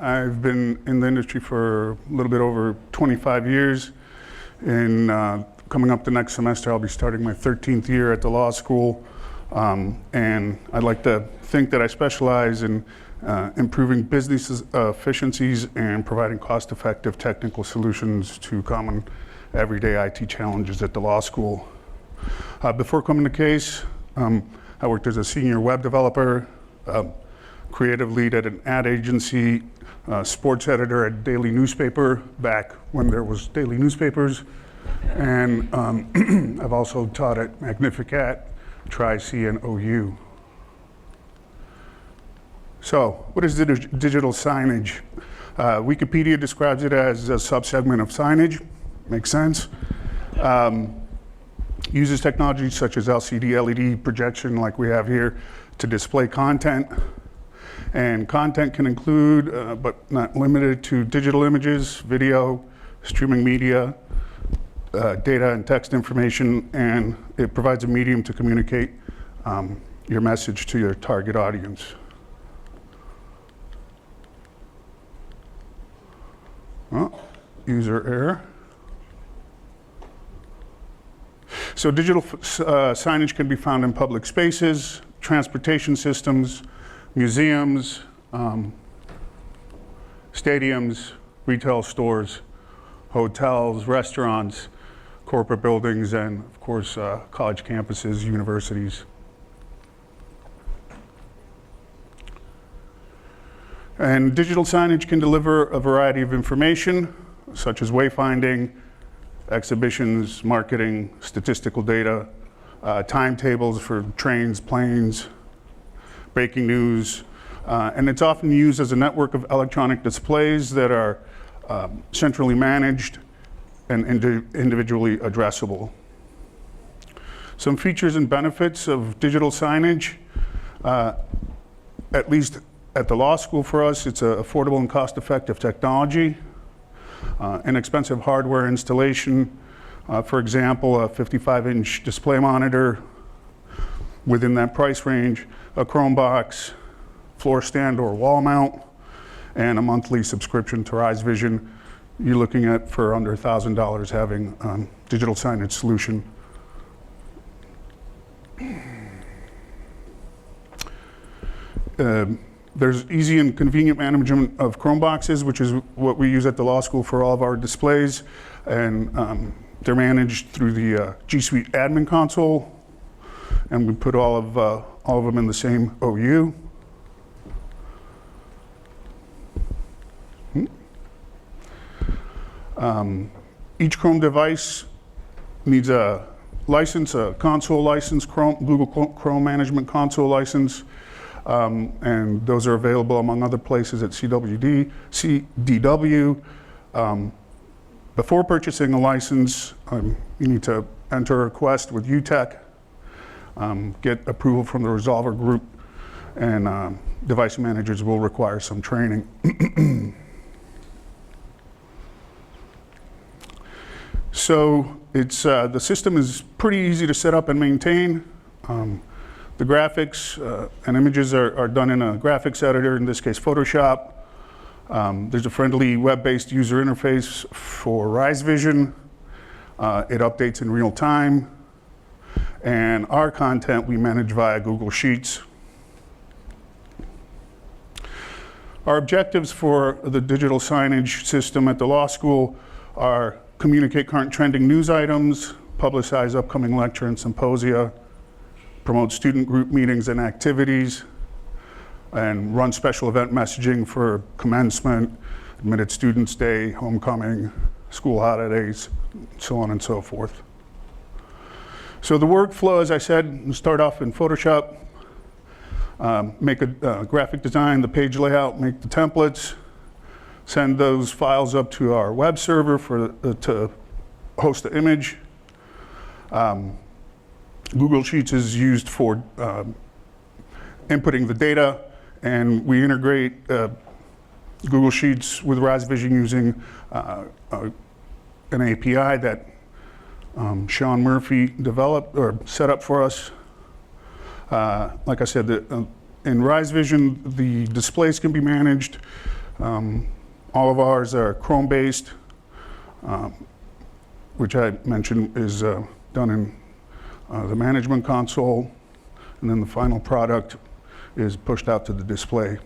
I've been in the industry for a little bit over 25 years. And coming up the next semester, I'll be starting my 13th year at the law school. And I'd like to think that I specialize in improving business efficiencies and providing cost-effective technical solutions to common everyday IT challenges at the law school. Before coming to Case, I worked as a senior web developer, creative lead at an ad agency, sports editor at a daily newspaper back when there was daily newspapers, and I've also taught at Magnificat, Tri-C, and OU. So, what is digital signage? Wikipedia describes it as a subsegment of signage. Makes sense. Uses technologies such as LCD, LED projection like we have here to display content. And content can include, but not limited to, digital images, video, streaming media, data and text information, and it provides a medium to communicate your message to your target audience. Oh, user error. So digital signage can be found in public spaces, transportation systems, museums, stadiums, retail stores, hotels, restaurants, corporate buildings, and of course, college campuses, universities. And digital signage can deliver a variety of information, such as wayfinding, exhibitions, marketing, statistical data, timetables for trains, planes, breaking news, and it's often used as a network of electronic displays that are centrally managed and individually addressable. Some features and benefits of digital signage, at least at the law school for us, it's an affordable and cost-effective technology. Inexpensive hardware installation, for example, a 55-inch display monitor within that price range, a Chromebox, floor stand or wall mount, and a monthly subscription to Rise Vision. You're looking at, for under $1,000, having a digital signage solution. There's easy and convenient management of Chromeboxes, which is what we use at the law school for all of our displays. And they're managed through the G Suite admin console. And we put all of them in the same OU. Each Chrome device needs a license, a console license, Google Chrome Management Console license. And those are available, among other places, at CDW. Before purchasing a license, you need to enter a request with UTech, get approval from the Resolver group, and device managers will require some training. So it's the system is pretty easy to set up and maintain. The graphics and images are done in a graphics editor, in this case Photoshop. There's a friendly web-based user interface for Rise Vision. It updates in real time. And our content we manage via Google Sheets. Our objectives for the digital signage system at the law school are communicate current trending news items, publicize upcoming lecture and symposia, promote student group meetings and activities, and run special event messaging for commencement, admitted students day, homecoming, school holidays, so on and so forth. So the workflow, as I said, we start off in Photoshop, make a graphic design, the page layout, make the templates, send those files up to our web server to host the image. Google Sheets is used for inputting the data, and we integrate Google Sheets with Rise Vision using an API that Sean Murphy developed or set up for us. Like I said, in Rise Vision, the displays can be managed All of ours are Chrome-based, which I mentioned is done in the management console, and then the final product is pushed out to the display.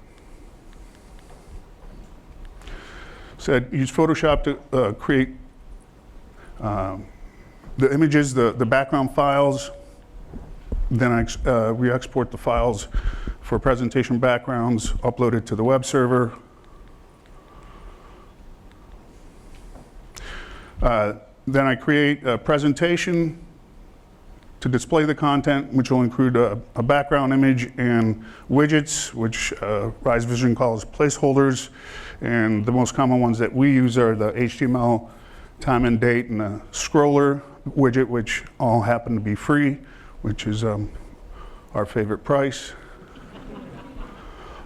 So I use Photoshop to create the images, the background files. Then we export the files for presentation backgrounds, upload it to the web server. Then I create a presentation to display the content, which will include a background image and widgets, which Rise Vision calls placeholders. And the most common ones that we use are the HTML time and date and the scroller widget, which all happen to be free, which is our favorite price.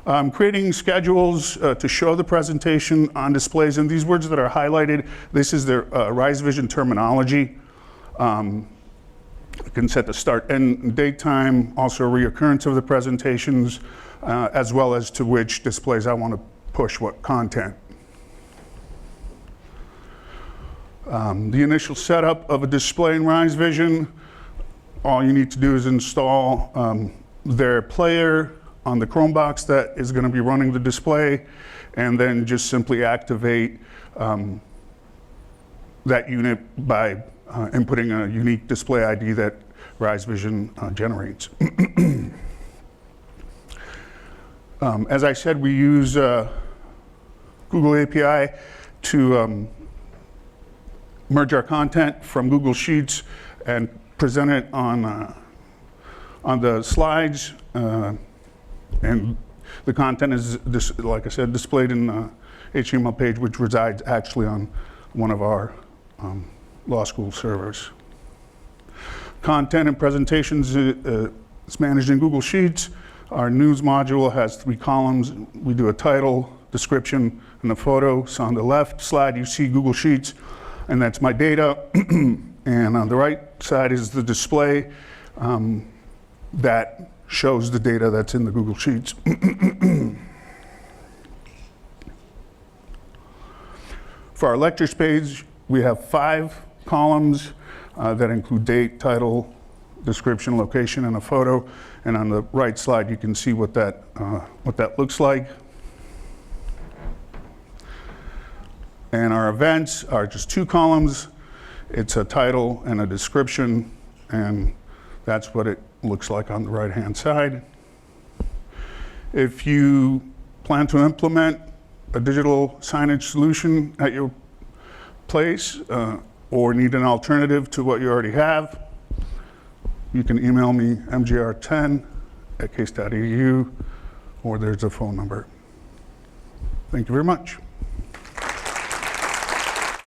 I'm creating schedules to show the presentation on displays, and these words that are highlighted, this is their Rise Vision terminology. You can set the start and date time, also reoccurrence of the presentations, as well as to which displays I want to push what content. The initial setup of a display in Rise Vision, all you need to do is install their player on the Chromebox that is going to be running the display, and then just simply activate that unit by inputting a unique display ID that Rise Vision generates. As I said, we use Google API to merge our content from Google Sheets and present it on the slides. And the content is, like I said, displayed in the HTML page, which resides actually on one of our law school servers. Content and presentations is managed in Google Sheets. Our news module has 3 columns. We do a title, description, and a photo. So on the left slide, you see Google Sheets, and that's my data. And on the right side is the display that shows the data that's in the Google Sheets. For our lectures page, we have 5 columns that include date, title, description, location, and a photo. And on the right slide, you can see what that looks like. And our events are just 2 columns. It's a title and a description, and that's what it looks like on the right-hand side. If you plan to implement a digital signage solution at your place or need an alternative to what you already have, you can email me mgr10@case.edu, or there's a phone number. Thank you very much.